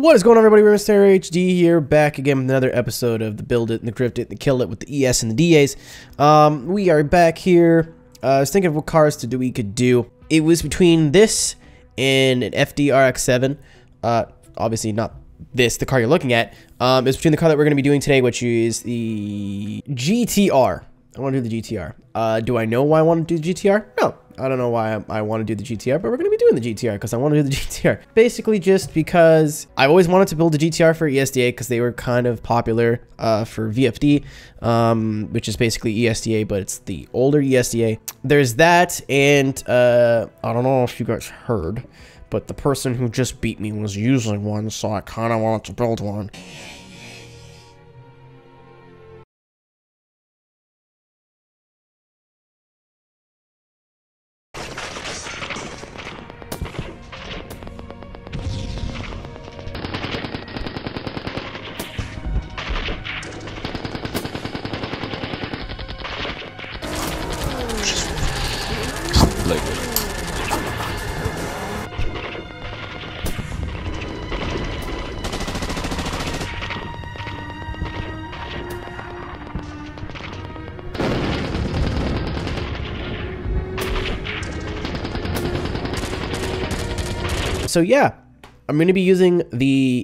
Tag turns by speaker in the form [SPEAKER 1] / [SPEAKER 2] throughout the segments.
[SPEAKER 1] What is going on, everybody? We're MrAeroHD here, back again with another episode of the Build It and the Crypt It and the Kill It with the ES and the DAs. We are back here. I was thinking of what cars we could do. It was between this and an FD-RX-7. Obviously not this, the car you're looking at. It's between the car that we're going to be doing today, which is the GTR. I want to do the GTR. Do I know why I want to do the GTR? No. I don't know why I want to do the GTR, but we're going to be doing the GTR because I want to do the GTR. Basically just because I always wanted to build a GTR for ESDA because they were kind of popular for VFD, which is basically ESDA, but it's the older ESDA. There's that, and I don't know if you guys heard, but the person who just beat me was using one, so I kind of wanted to build one. So yeah, I'm going to be using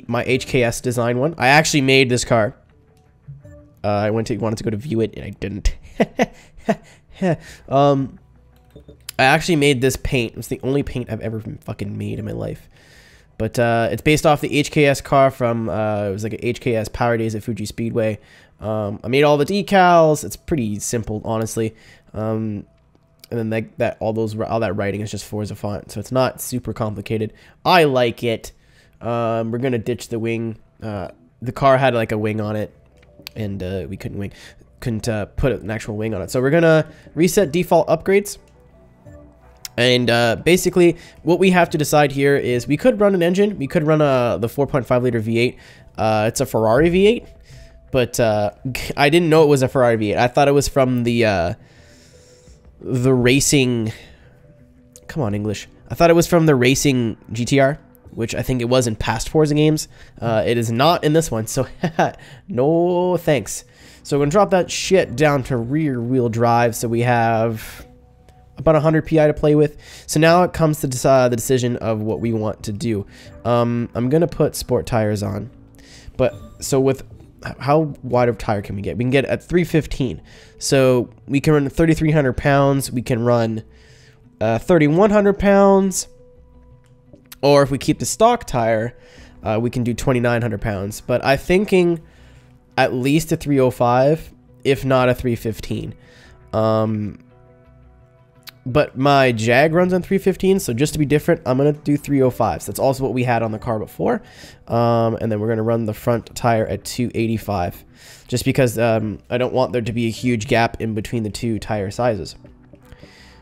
[SPEAKER 1] my HKS design one. I actually made this car. I wanted to go to view it and I didn't. I actually made this paint. It's the only paint I've ever fucking made in my life. But it's based off the HKS car from it was like an HKS Power Days at Fuji Speedway. I made all the decals. It's pretty simple, honestly. And then all that writing is just Forza font, so it's not super complicated. I like it. We're gonna ditch the wing. The car had like a wing on it, and we couldn't put an actual wing on it. So we're gonna reset default upgrades. And basically, what we have to decide here is we could run an engine. We could run the 4.5 liter V8. It's a Ferrari V8, but I didn't know it was a Ferrari V8. I thought it was from the racing, come on English, I thought it was from the racing GTR, which I think it was in past Forza games. It is not in this one, so no thanks. So we're gonna drop that shit down to rear wheel drive, so we have about 100 PI to play with. So now it comes to the decision of what we want to do. I'm gonna put sport tires on, but so with how wide of tire can we get? We can get at 315. So we can run 3,300 pounds. We can run 3,100 pounds. Or if we keep the stock tire, we can do 2,900 pounds. But I'm thinking at least a 305, if not a 315. But my Jag runs on 315, so just to be different, I'm going to do 305s. That's also what we had on the car before. And then we're going to run the front tire at 285, just because I don't want there to be a huge gap in between the two tire sizes.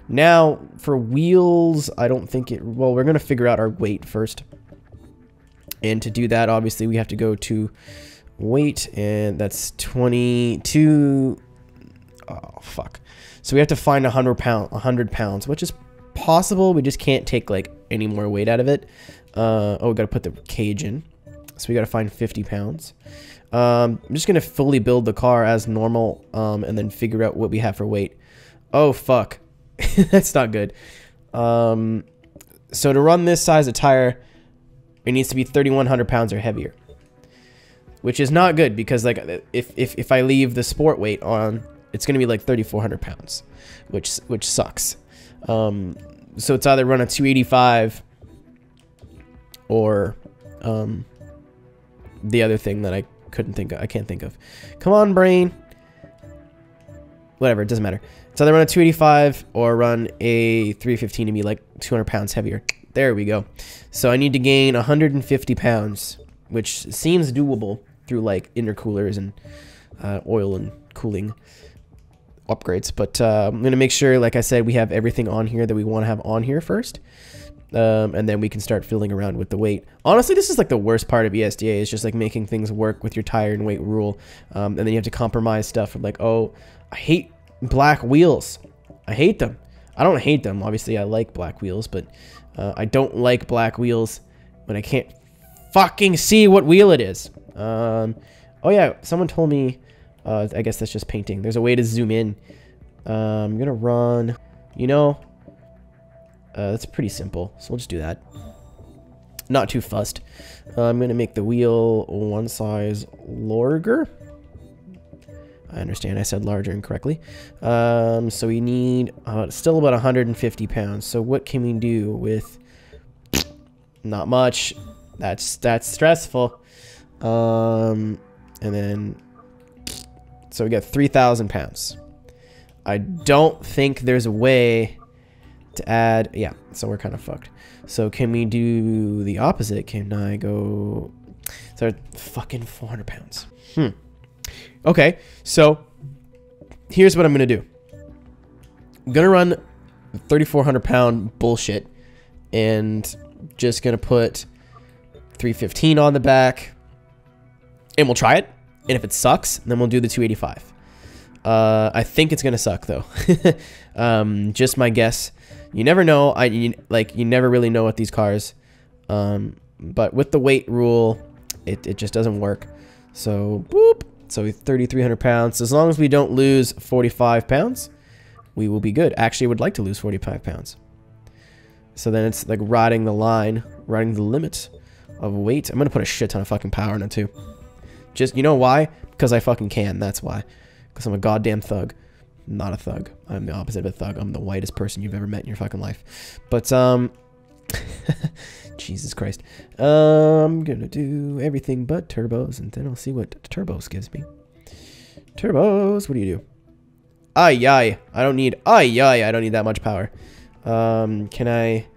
[SPEAKER 1] Now, for wheels, I don't think it... Well, we're going to figure out our weight first. And to do that, obviously, we have to go to weight, and that's 22... Oh, fuck. So we have to find 100 pounds, which is possible. We just can't take like any more weight out of it. Oh, we got to put the cage in. So we got to find 50 pounds. I'm just going to fully build the car as normal and then figure out what we have for weight. Oh, fuck. That's not good. So to run this size of tire, it needs to be 3,100 pounds or heavier. Which is not good because like if I leave the sport weight on, it's going to be like 3,400 pounds, which sucks. So it's either run a 285 or the other thing that I can't think of. Come on, brain. Whatever, it doesn't matter. It's either run a 285 or run a 315 and be like 200 pounds heavier. There we go. So I need to gain 150 pounds, which seems doable through like intercoolers and oil and cooling upgrades, but I'm gonna make sure, like I said, we have everything on here that we want to have on here first, and then we can start fiddling around with the weight. Honestly, this is like the worst part of ESDA, is just like making things work with your tire and weight rule, and then you have to compromise stuff from like, oh, I hate black wheels. I hate them. I don't hate them. Obviously, I like black wheels, but I don't like black wheels when I can't fucking see what wheel it is. Oh yeah, someone told me, I guess that's just painting. There's a way to zoom in. I'm gonna run, you know, that's pretty simple. So we'll just do that. Not too fussed. I'm gonna make the wheel one size larger. I understand I said larger incorrectly. So we need still about 150 pounds. So what can we do with not much? That's stressful. And then so we got 3,000 pounds. I don't think there's a way to add. Yeah, so we're kind of fucked. So can we do the opposite? Can I go? So fucking 400 pounds. Okay, so here's what I'm gonna do. I'm gonna run 3,400 pound bullshit, and just gonna put 315 on the back, and we'll try it. And if it sucks, then we'll do the 285. I think it's gonna suck though. Just my guess. You never know. You never really know with these cars. But with the weight rule, it just doesn't work. So boop. So 3,300 pounds. As long as we don't lose 45 pounds, we will be good. Actually, I would like to lose 45 pounds. So then it's like riding the line, riding the limit of weight. I'm gonna put a shit ton of fucking power in it too. Just, you know why? Because I fucking can. That's why. Because I'm a goddamn thug. Not a thug. I'm the opposite of a thug. I'm the whitest person you've ever met in your fucking life. But, Jesus Christ. I'm gonna do everything but turbos, and then I'll see what turbos gives me. Turbos, what do you do? I don't need that much power. Can I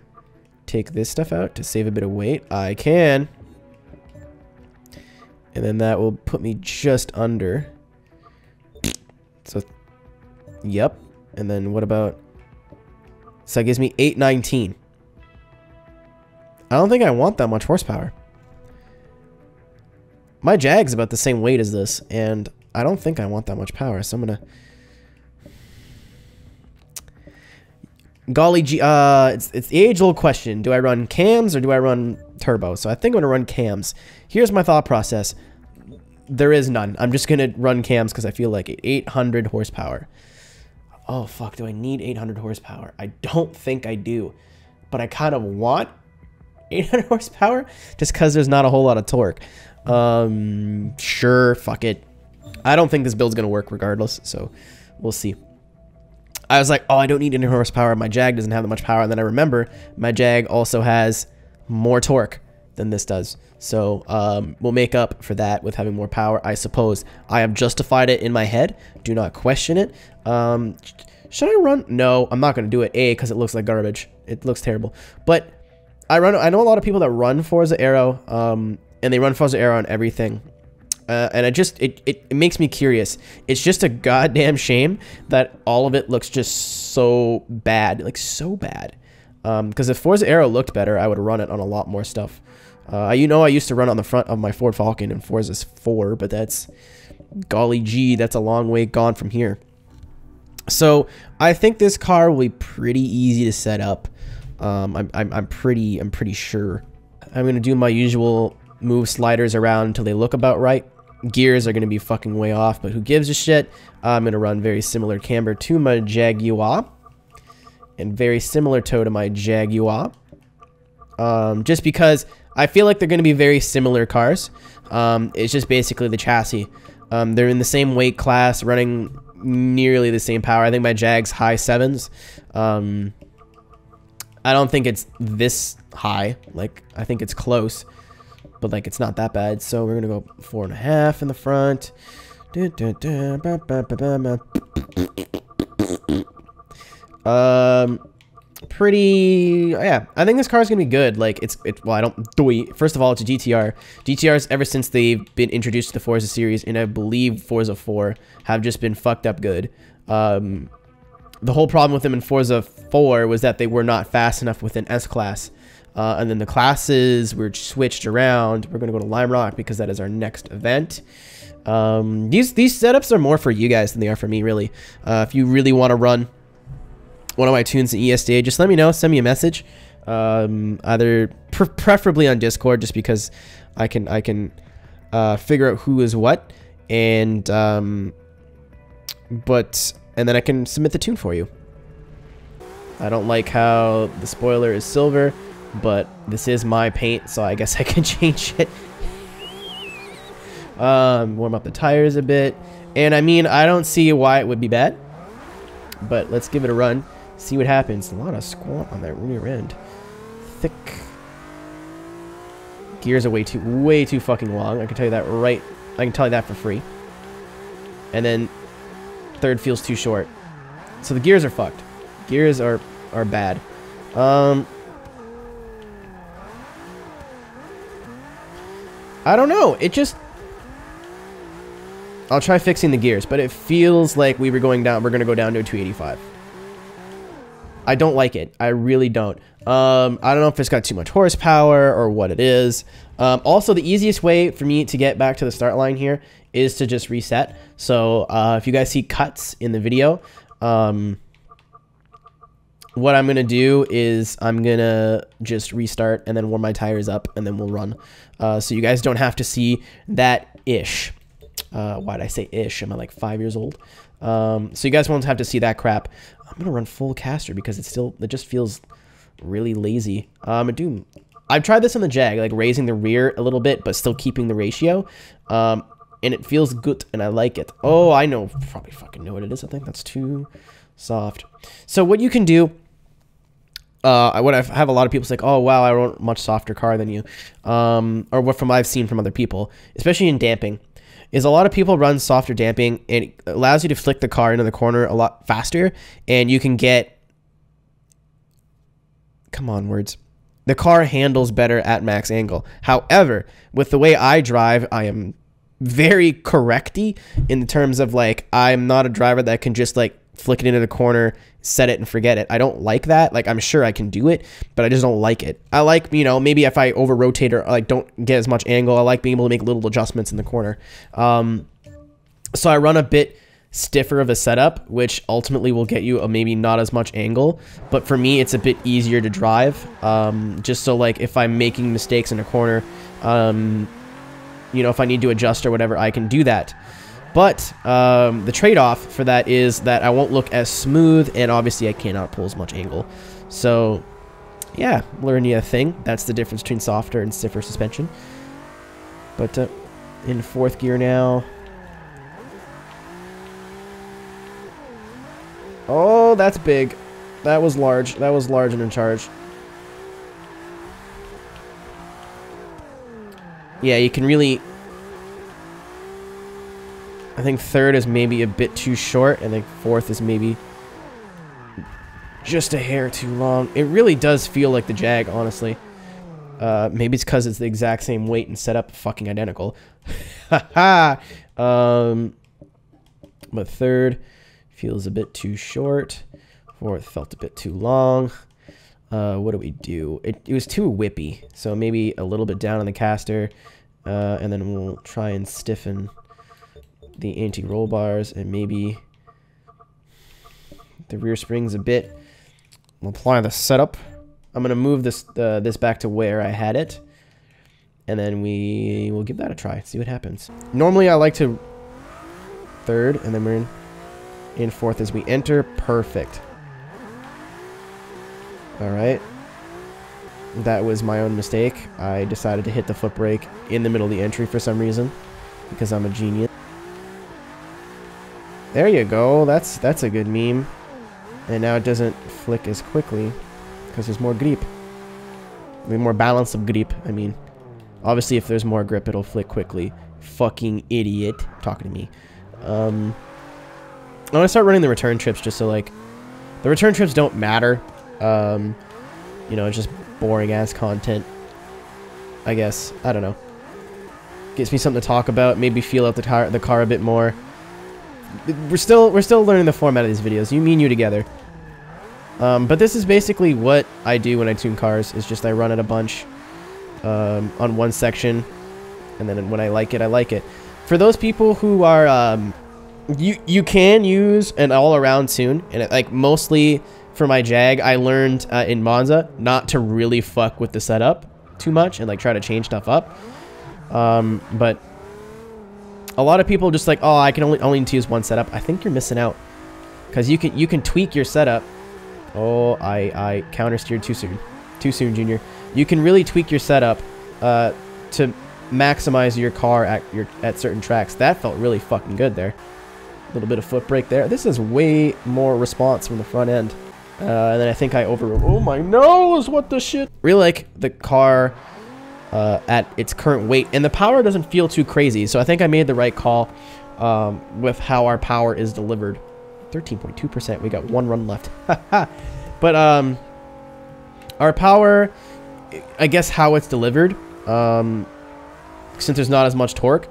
[SPEAKER 1] take this stuff out to save a bit of weight? I can. And then that will put me just under. So, yep. And then what about... So that gives me 819. I don't think I want that much horsepower. My Jag's about the same weight as this, and I don't think I want that much power, so I'm gonna... Golly gee, it's the age-old question. Do I run cams or do I run turbo? So I think I'm gonna run cams. Here's my thought process. There is none. I'm just gonna run cams because I feel like 800 horsepower. Oh, fuck, do I need 800 horsepower? I don't think I do, but I kind of want 800 horsepower just because there's not a whole lot of torque. Sure, fuck it. I don't think this build's gonna work regardless, so we'll see. I was like, oh, I don't need 800 horsepower. My Jag doesn't have that much power. And then I remember my Jag also has more torque than this does. So we'll make up for that with having more power, I suppose. I have justified it in my head. Do not question it. Should I run? No, I'm not going to do it. A, because it looks like garbage. It looks terrible. But I know a lot of people that run Forza Aero, and they run Forza Aero on everything. And it makes me curious. It's just a goddamn shame that all of it looks just so bad. Like, so bad. Because if Forza Aero looked better, I would run it on a lot more stuff. I used to run on the front of my Ford Falcon in Forza 4, but that's... Golly gee, that's a long way gone from here. So, I think this car will be pretty easy to set up. I'm pretty sure. I'm going to do my usual move sliders around until they look about right. Gears are going to be fucking way off, but who gives a shit? I'm going to run very similar camber to my Jaguar. And very similar toe to my Jaguar. Just because I feel like they're going to be very similar cars. It's just basically the chassis. They're in the same weight class, running nearly the same power. I think my Jag's high 7s. I don't think it's this high. Like, I think it's close. But, like, it's not that bad. So, we're going to go 4.5 in the front. Yeah, I think this car is going to be good. Like, first of all, it's a GTR. GTRs, ever since they've been introduced to the Forza series, and I believe Forza 4, have just been fucked up good. The whole problem with them in Forza 4 was that they were not fast enough with an S-Class. And then the classes were switched around. We're going to go to Lime Rock because that is our next event. These setups are more for you guys than they are for me, really. If you really want to run one of my tunes in ESDA, just let me know. Send me a message. Either preferably on Discord, just because I can figure out who is what, and then I can submit the tune for you. I don't like how the spoiler is silver, but this is my paint, so I guess I can change it. Warm up the tires a bit, and I mean, I don't see why it would be bad, but let's give it a run, see what happens. A lot of squat on that rear end. Thick. Gears are way too fucking long. I can tell you that right. I can tell you that for free. And then third feels too short. So the gears are fucked. Gears are bad. I don't know. It just... I'll try fixing the gears, but it feels like we're going to go down to a 285. I don't like it. I really don't. I don't know if it's got too much horsepower or what it is. Also, the easiest way for me to get back to the start line here is to just reset. So if you guys see cuts in the video, what I'm going to do is I'm going to just restart and then warm my tires up, and then we'll run. So you guys don't have to see that ish. Why'd I say ish? Am I like 5 years old? So you guys won't have to see that crap. I'm going to run full caster because it just feels really lazy. I've tried this on the Jag, like raising the rear a little bit, but still keeping the ratio. And it feels good, and I like it. Oh, I know, probably fucking know what it is. I think that's too soft. So what you can do, what I have a lot of people say, like, oh wow, I want a much softer car than you, or what I've seen from other people, especially in damping, is a lot of people run softer damping, and it allows you to flick the car into the corner a lot faster, and you can get, come on words, the car handles better at max angle. However, with the way I drive, I am very correcty in terms of, like, I'm not a driver that can just like flick it into the corner, set it and forget it. I don't like that. Like, I'm sure I can do it, but I just don't like it. I like, you know, maybe if I over rotate or like don't get as much angle, I like being able to make little adjustments in the corner. So I run a bit stiffer of a setup, which ultimately will get you a maybe not as much angle, but for me it's a bit easier to drive, just so like if I'm making mistakes in a corner, you know, if I need to adjust or whatever, I can do that. But the trade-off for that is that I won't look as smooth, and obviously I cannot pull as much angle. So yeah, learn you a thing. That's the difference between softer and stiffer suspension. But in fourth gear now. Oh, that's big. That was large. That was large and in charge. Yeah, you can really... I think third is maybe a bit too short, and then fourth is maybe just a hair too long. It really does feel like the Jag, honestly. Maybe it's because it's the exact same weight and setup, fucking identical. Haha. But third feels a bit too short. Fourth felt a bit too long. What do we do? It was too whippy, so maybe a little bit down on the caster, and then we'll try and stiffen the anti-roll bars, and maybe the rear springs a bit. We'll apply the setup. I'm gonna move this back to where I had it, and then we will give that a try. See what happens. Normally I like to third, and then we're in fourth as we enter. Perfect. All right. That was my own mistake. I decided to hit the foot brake in the middle of the entry for some reason, because I'm a genius. There you go. That's a good meme. And now it doesn't flick as quickly because there's more grip. I mean, more balance of grip. I mean, obviously if there's more grip, it'll flick quickly. Fucking idiot. Talking to me. I'm gonna start running the return trips just so, like, the return trips don't matter. You know, it's just boring ass content, I guess. I don't know. Gives me something to talk about. Maybe feel out the car a bit more. We're still learning the format of these videos. Me and you together. But this is basically what I do when I tune cars. Is just I run it a bunch on one section, and then when I like it, I like it. For those people who are you can use an all-around tune, and it, like, mostly for my Jag, I learned in Monza not to really fuck with the setup too much and like try to change stuff up. But a lot of people just like, oh, I can only need to use one setup. I think you're missing out, because you can tweak your setup. Oh, I countersteered too soon, Junior. You can really tweak your setup to maximize your car at certain tracks. That felt really fucking good there. A little bit of foot brake there. This is way more response from the front end. And then I think I oh my nose, what the shit? Really like the car at its current weight, and the power doesn't feel too crazy. So I think I made the right call with how our power is delivered. 13.2%. We got one run left. But our power, I guess how it's delivered, since there's not as much torque,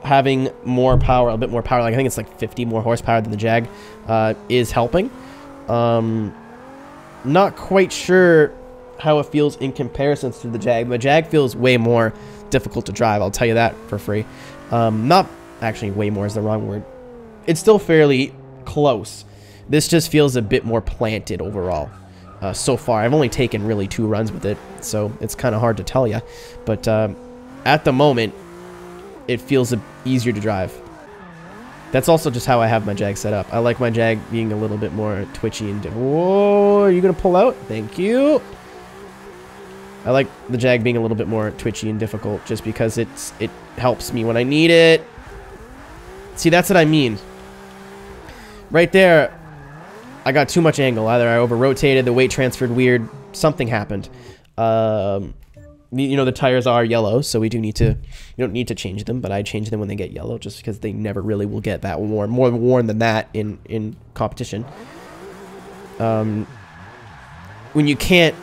[SPEAKER 1] having more power, a bit more power, like I think it's like 50 more horsepower than the Jag, is helping. Not quite sure how it feels in comparison to the Jag. The Jag feels way more difficult to drive, I'll tell you that for free. Not actually, way more is the wrong word. It's still fairly close. This just feels a bit more planted overall. So far, I've only taken really 2 runs with it, so it's kind of hard to tell you. But at the moment, it feels easier to drive. That's also just how I have my Jag set up. I like my Jag being a little bit more twitchy and whoa, are you gonna pull out? Thank you. I like the Jag being a little bit more twitchy and difficult just because it helps me when I need it. See, that's what I mean. Right there, I got too much angle. Either I over-rotated, the weight transferred weird, something happened. You know, the tires are yellow, so we do need to, you don't need to change them, but I change them when they get yellow just because they never really will get that worn, more worn than that in competition. When you can't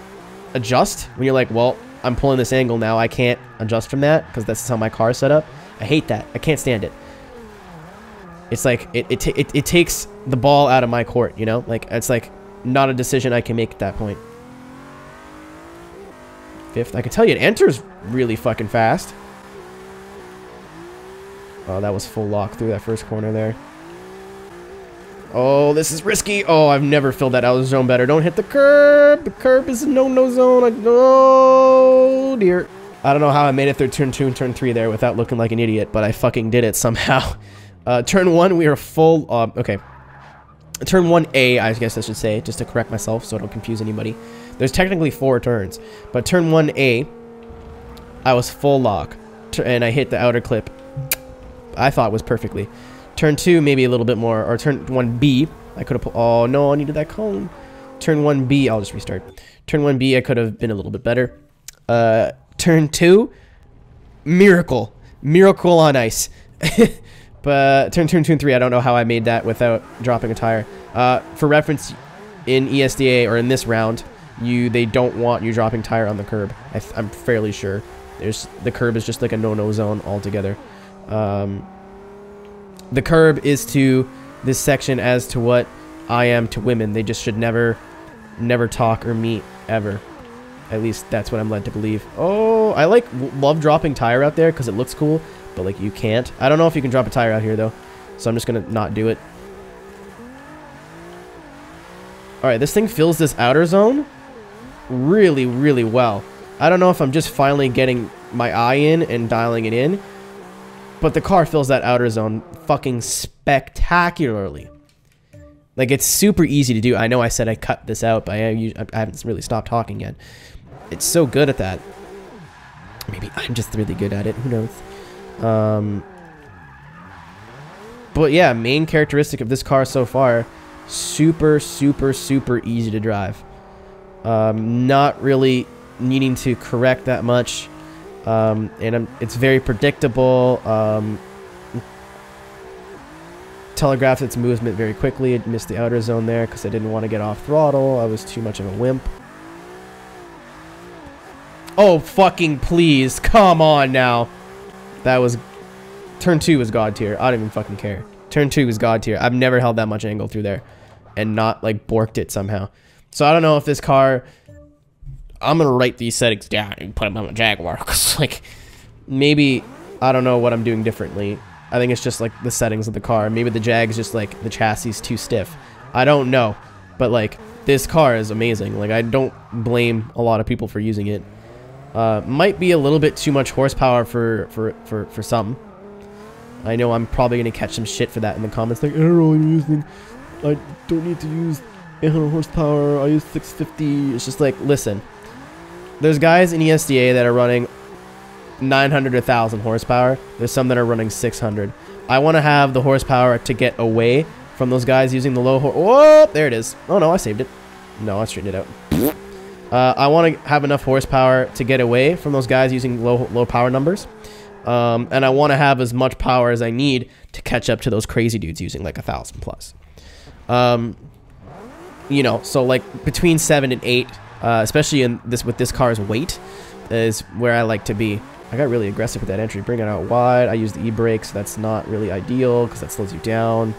[SPEAKER 1] adjust, when you're like, well, I'm pulling this angle now, I can't adjust from that because that's how my car's set up. I hate that. I can't stand it. It's like, it takes the ball out of my court, you know? Like, it's like not a decision I can make at that point. 5th. I can tell you it enters really fucking fast. Oh, that was full lock through that first corner there. Oh, this is risky. Oh, I've never filled that out of the zone better. Don't hit the curb. The curb is a no-no zone. Oh, dear. I don't know how I made it through turn 2 and turn 3 there without looking like an idiot, but I fucking did it somehow. Turn 1, we are full... okay. Turn 1A, I guess I should say, just to correct myself so I don't confuse anybody. There's technically 4 turns, but turn 1A, I was full lock, and I hit the outer clip. I thought was perfectly. Turn 2, maybe a little bit more, or turn 1B, I could have put... Oh, no, I needed that cone. Turn 1B, I'll just restart. Turn 1B, I could have been a little bit better. Turn 2, miracle. Miracle on ice. But turn 2 and 3, I don't know how I made that without dropping a tire. For reference, in ESDA, or in this round, they don't want you dropping tire on the curb. I'm fairly sure. The curb is just like a no-no zone altogether. The curb is to this section as to what I am to women. They just should never talk or meet, ever. At least that's what I'm led to believe. Oh, I love dropping tire out there because it looks cool. But like you can't. I don't know if you can drop a tire out here though, so I'm just gonna not do it. Alright, this thing fills this outer zone really, really well. I don't know if I'm just finally getting my eye in and dialing it in, but the car fills that outer zone fucking spectacularly. Like, it's super easy to do. I know I said I cut this out, but I haven't really stopped talking yet. It's so good at that. Maybe I'm just really good at it, who knows. But yeah, main characteristic of this car so far, super, super, super easy to drive. Not really needing to correct that much. And it's very predictable. Telegraphed its movement very quickly. It missed the outer zone there because I didn't want to get off throttle. I was too much of a wimp. Oh, fucking please. Come on now. That was... Turn 2 was god tier. I don't even fucking care. Turn 2 was god tier. I've never held that much angle through there and not, like, borked it somehow. So I don't know if this car... I'm going to write these settings down and put them on a Jaguar. Because, like, maybe... I don't know what I'm doing differently. I think it's just, like, the settings of the car. Maybe the Jag's just, like, the chassis is too stiff. I don't know. But, like, this car is amazing. Like, I don't blame a lot of people for using it. Might be a little bit too much horsepower for some. I know I'm probably going to catch some shit for that in the comments. Like, I don't need to use 800 horsepower. I use 650. It's just like, listen. There's guys in ESDA that are running 900 to 1,000 horsepower. There's some that are running 600. I want to have the horsepower to get away from those guys using the low oh, there it is. Oh, no, I saved it. No, I straightened it out. I want to have enough horsepower to get away from those guys using low power numbers. And I want to have as much power as I need to catch up to those crazy dudes using like 1,000 plus. You know, so like between 7 and 8, especially in this with this car's weight, is where I like to be. I got really aggressive with that entry, bring it out wide. I use the e-brake, so that's not really ideal because that slows you down.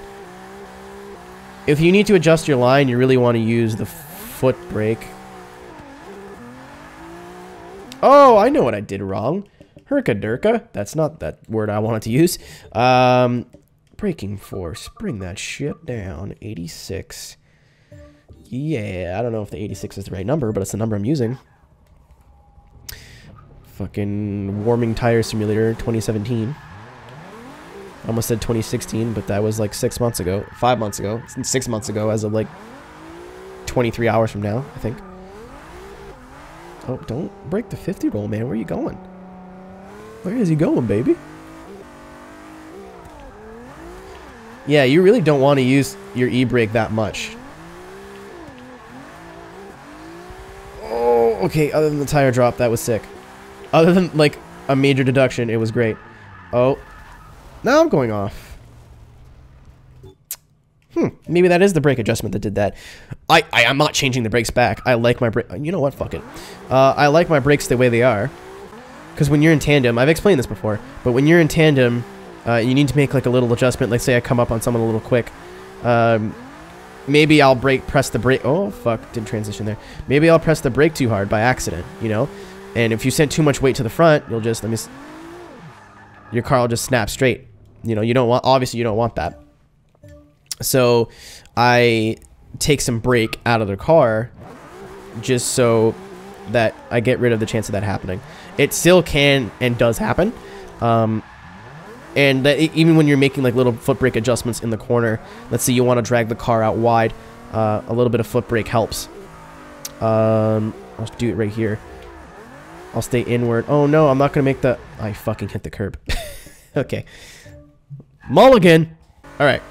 [SPEAKER 1] If you need to adjust your line, you really want to use the foot brake. Oh, I know what I did wrong. Herka-durka. That's not that word I wanted to use. Braking force. Bring that shit down. 86. Yeah, I don't know if the 86 is the right number, but it's the number I'm using. Fucking warming tire simulator 2017. I almost said 2016, but that was like 6 months ago. 5 months ago. 6 months ago as of like 23 hours from now, I think. Oh, don't break the 50 roll, man. Where are you going? Where is he going, baby? Yeah, you really don't want to use your e-brake that much. Oh, okay. Other than the tire drop, that was sick. Other than, like, a major deduction, it was great. Oh. Now I'm going off. Maybe that is the brake adjustment that did that. I'm not changing the brakes back. I like my brake. You know what? Fuck it. I like my brakes the way they are. Because when you're in tandem, I've explained this before, but when you're in tandem, you need to make like a little adjustment. Like say I come up on someone a little quick. Maybe I'll press the brake. Oh, fuck. Didn't transition there. Maybe I'll press the brake too hard by accident, you know? And if you send too much weight to the front, you'll just, your car will just snap straight. You know, you don't want, obviously you don't want that. So I take some brake out of the car just so that I get rid of the chance of that happening. It still can and does happen. And that even when you're making like little foot brake adjustments in the corner, let's say you want to drag the car out wide, a little bit of foot brake helps. I'll do it right here. I'll stay inward. Oh no, I'm not going to make the... I fucking hit the curb. Okay. Mulligan! Alright.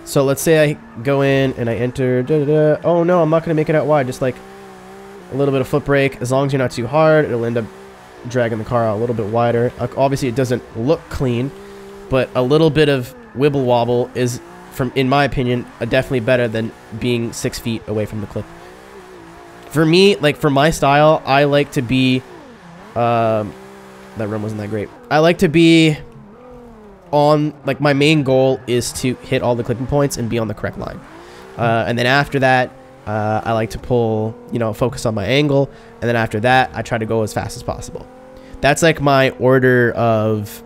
[SPEAKER 1] So let's say I go in and I enter... Oh no, I'm not going to make it out wide. Just like a little bit of foot brake. As long as you're not too hard, it'll end up dragging the car out a little bit wider. Obviously, it doesn't look clean, but a little bit of wibble wobble is, in my opinion, definitely better than being 6 feet away from the clip. For me, like for my style, I like to be... that run wasn't that great. I like to be on, like my main goal is to hit all the clipping points and be on the correct line. And then after that, I like to pull, you know, focus on my angle. And then after that, I try to go as fast as possible. That's like my order of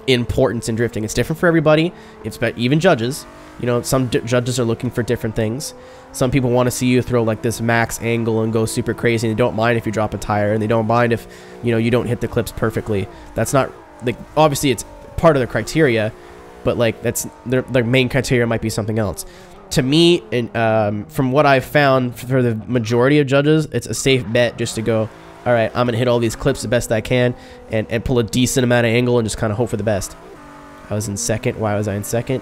[SPEAKER 1] importance in drifting. It's different for everybody. It's about even judges. You know, some judges are looking for different things. Some people want to see you throw like this max angle and go super crazy. And they don't mind if you drop a tire, and they don't mind if, you know, you don't hit the clips perfectly. That's not like, obviously it's part of the criteria, but like that's their main criteria might be something else. To me, and from what I've found for the majority of judges, it's a safe bet just to go, all right, I'm gonna hit all these clips the best I can and pull a decent amount of angle and just kind of hope for the best. I was in second. Why was I in second?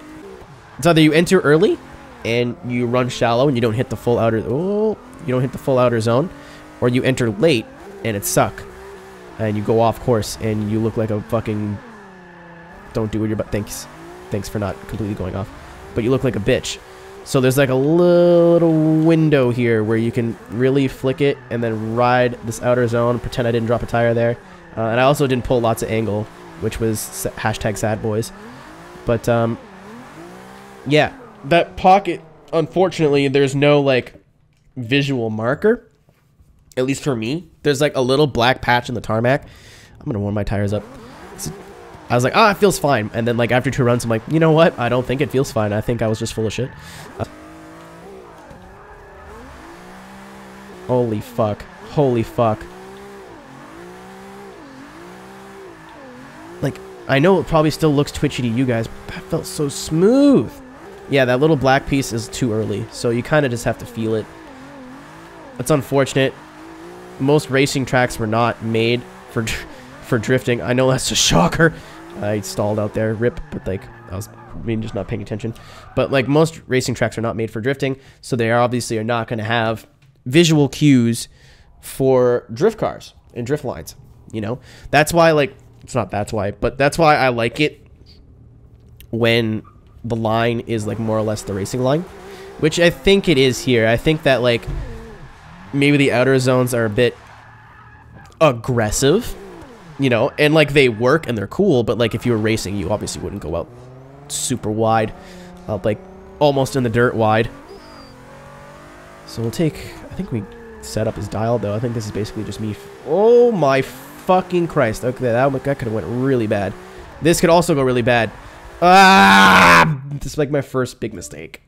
[SPEAKER 1] It's either you enter early and you run shallow and you don't hit the full outer zone, or you enter late and it suck and you go off course and you look like a fucking don't do what you're but thanks for not completely going off, but you look like a bitch. So there's like a little window here where you can really flick it and then ride this outer zone, pretend I didn't drop a tire there. And I also didn't pull lots of angle, which was hashtag sad boys. But yeah, that pocket, unfortunately, there's no like visual marker, at least for me. There's like a little black patch in the tarmac. I'm going to warm my tires up. I was like, ah, it feels fine. And then like after 2 runs, I'm like, you know what? I don't think it feels fine. I think I was just full of shit. Holy fuck. Holy fuck. Like, I know it probably still looks twitchy to you guys, but that felt so smooth. Yeah, that little black piece is too early, so you kind of just have to feel it. It's unfortunate. Most racing tracks were not made for drifting. I know that's a shocker. I stalled out there, rip, but like, I was just not paying attention. But like, most racing tracks are not made for drifting, so they obviously are not going to have visual cues for drift cars and drift lines, you know? That's why, like, it's not that's why, but that's why I like it when the line is like more or less the racing line, which I think it is here. I think that like maybe the outer zones are a bit aggressive, you know, and like they work and they're cool, but like if you were racing, you obviously wouldn't go out super wide, like almost in the dirt wide. So we'll take, I think we set up his dial though. I think this is basically just me. Oh my fucking Christ. Okay, that could have went really bad. This could also go really bad. Ah! This is like my first big mistake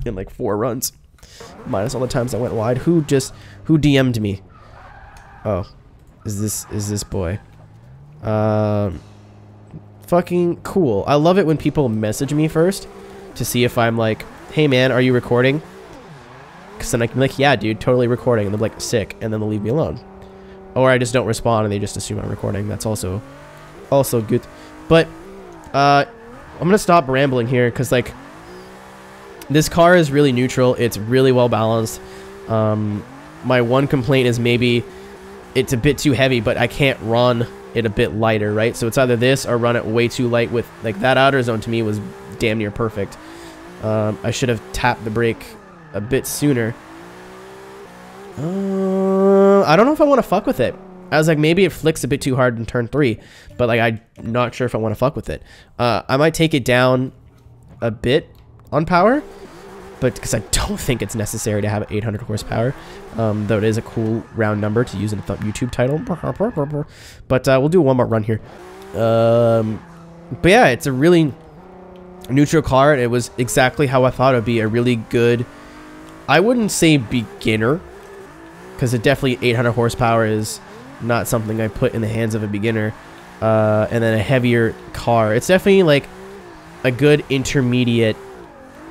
[SPEAKER 1] in like 4 runs. Minus all the times I went wide. Who DM'd me? Oh. Is this boy? Fucking cool. I love it when people message me first to see if I'm like, hey man, are you recording? Because then I can be like, yeah, dude, totally recording. And they're like, sick. And then they'll leave me alone. Or I just don't respond and they just assume I'm recording. That's also good. But I'm going to stop rambling here because, like, this car is really neutral. It's really well balanced. My one complaint is maybe it's a bit too heavy, but I can't run it a bit lighter, right? So it's either this or run it way too light with, like, that outer zone to me was damn near perfect. I should have tapped the brake a bit sooner. I don't know if I want to fuck with it. I was like, maybe it flicks a bit too hard in turn 3, but like, I'm not sure if I want to fuck with it. I might take it down a bit on power, but because I don't think it's necessary to have 800 horsepower, though it is a cool round number to use in a YouTube title. But we'll do one more run here. But yeah, it's a really neutral car. It was exactly how I thought it would be. A really good, I wouldn't say beginner, because it definitely 800 horsepower is not something I put in the hands of a beginner. And then a heavier car. It's definitely like a good intermediate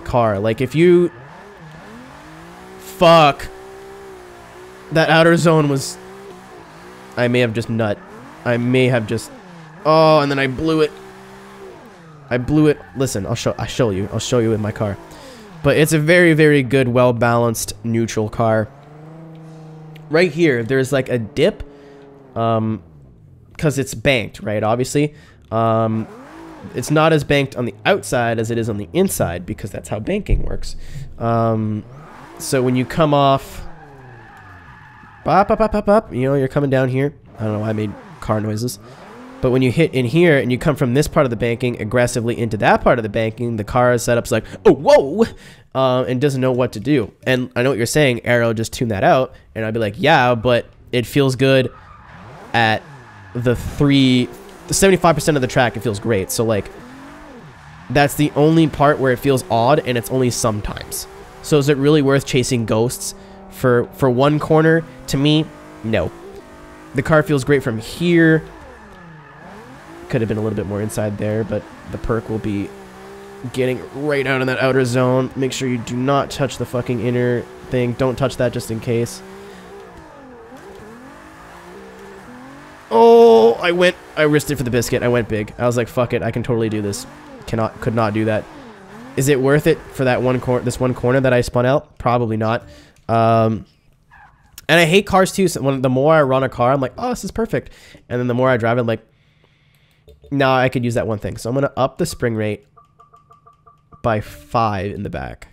[SPEAKER 1] car. Like if you... Fuck. That outer zone was... I may have just nut. I may have just... Oh, and then I blew it. I blew it. Listen, I'll show you. I'll show you in my car. But it's a very, very good, well-balanced, neutral car. Right here, there's like a dip, because it's banked, right? Obviously, it's not as banked on the outside as it is on the inside, because that's how banking works. So when you come off, you know, you're coming down here. I don't know why I made car noises. But when you hit in here and you come from this part of the banking aggressively into that part of the banking, the car setup's like, oh, whoa, and doesn't know what to do. And I know what you're saying, Aero, just tune that out. And I'd be like, yeah, but it feels good at the 75% of the track. It feels great. So like, that's the only part where it feels odd, and it's only sometimes. So is it really worth chasing ghosts for one corner? To me, no. The car feels great from here. Could have been a little bit more inside there, but the perk will be getting right out in that outer zone. Make sure you do not touch the fucking inner thing. Don't touch that just in case. Oh, I risked it for the biscuit. I went big. I was like, fuck it, I can totally do this. Could not do that. Is it worth it for that this one corner that I spun out? Probably not. And I hate cars too. So the more I run a car, I'm like, oh, this is perfect. And then the more I drive it, I'm like, no, I could use that one thing. So I'm going to up the spring rate by 5 in the back.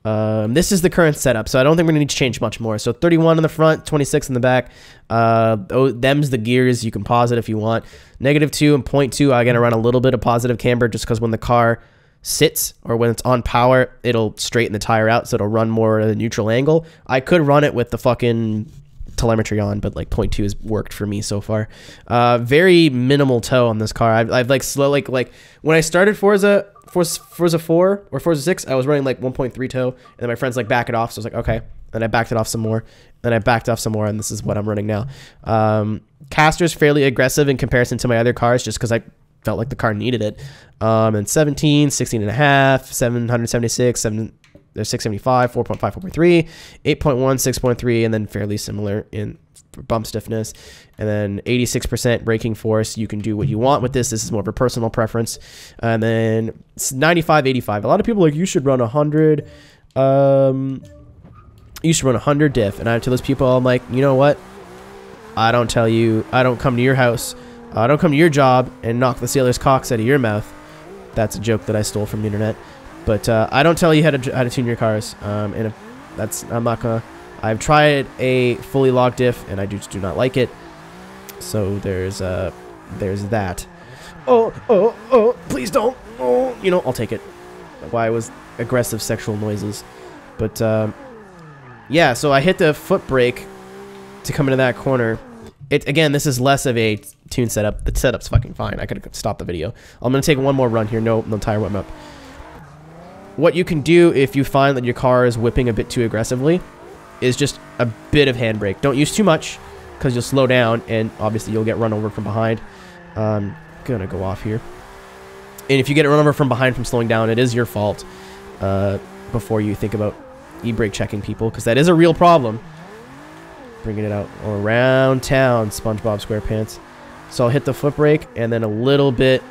[SPEAKER 1] This is the current setup, so I don't think we're going to need to change much more. So 31 in the front, 26 in the back. Them's the gears. You can pause it if you want. -2 and 0.2, I'm going to run a little bit of positive camber just because when the car sits or when it's on power, it'll straighten the tire out, so it'll run more at a neutral angle. I could run it with the fucking telemetry on, but like 0.2 has worked for me so far. Very minimal toe on this car. I've like slow, like when I started Forza 4 or Forza 6, I was running like 1.3 toe, and then my friends like back it off, so I was like, okay, and I backed it off some more, and I backed off some more, and this is what I'm running now. Caster's fairly aggressive in comparison to my other cars, just because I felt like the car needed it. And 17, 16 and a half, 776, 675, 4.5, 4.3, 8.1, 6.3, and then fairly similar in bump stiffness. And then 86% braking force. You can do what you want with this. This is more of a personal preference. And then 95, 85. A lot of people are like, you should run 100. You should run 100 diff. And I tell those people, I'm like, you know what? I don't tell you. I don't come to your house. I don't come to your job and knock the sailor's cocks out of your mouth. That's a joke that I stole from the internet. But I don't tell you how to tune your cars. And if that's, I'm not gonna. I've tried a fully locked diff and I just do not like it. So there's that. Oh, please don't. Oh, you know, I'll take it. Why was aggressive sexual noises. But yeah, so I hit the foot brake to come into that corner. Again, this is less of a tune setup. The setup's fucking fine. I could have stopped the video. I'm gonna take one more run here. No tire warm up. What you can do if you find that your car is whipping a bit too aggressively is just a bit of handbrake. Don't use too much because you'll slow down and obviously you'll get run over from behind. I'm gonna go off here. And if you get run over from behind from slowing down, it is your fault before you think about e-brake checking people, because that is a real problem. Bringing it out around town, SpongeBob SquarePants. So I'll hit the foot brake and then a little bit.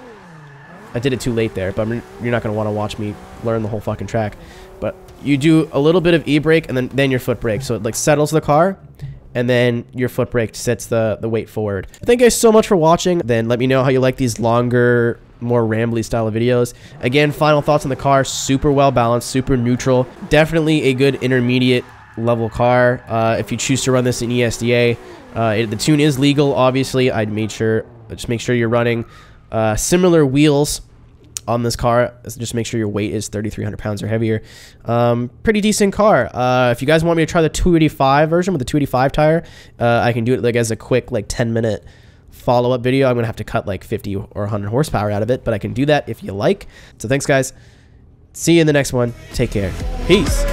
[SPEAKER 1] I did it too late there, but you're not going to want to watch me learn the whole fucking track. But you do a little bit of e-brake and then your foot brake. So it like settles the car and then your foot brake sets the weight forward. Thank you guys so much for watching. Then let me know how you like these longer, more rambly style of videos. Again, final thoughts on the car. Super well balanced, super neutral. Definitely a good intermediate level car. If you choose to run this in ESDA, the tune is legal. Obviously, I'd made sure, just make sure you're running similar wheels on this car. Just make sure your weight is 3,300 pounds or heavier. Pretty decent car. If you guys want me to try the 285 version with the 285 tire, I can do it like as a quick like 10-minute follow-up video. I'm gonna have to cut like 50 or 100 horsepower out of it, but I can do that if you like. So thanks guys, see you in the next one. Take care. Peace.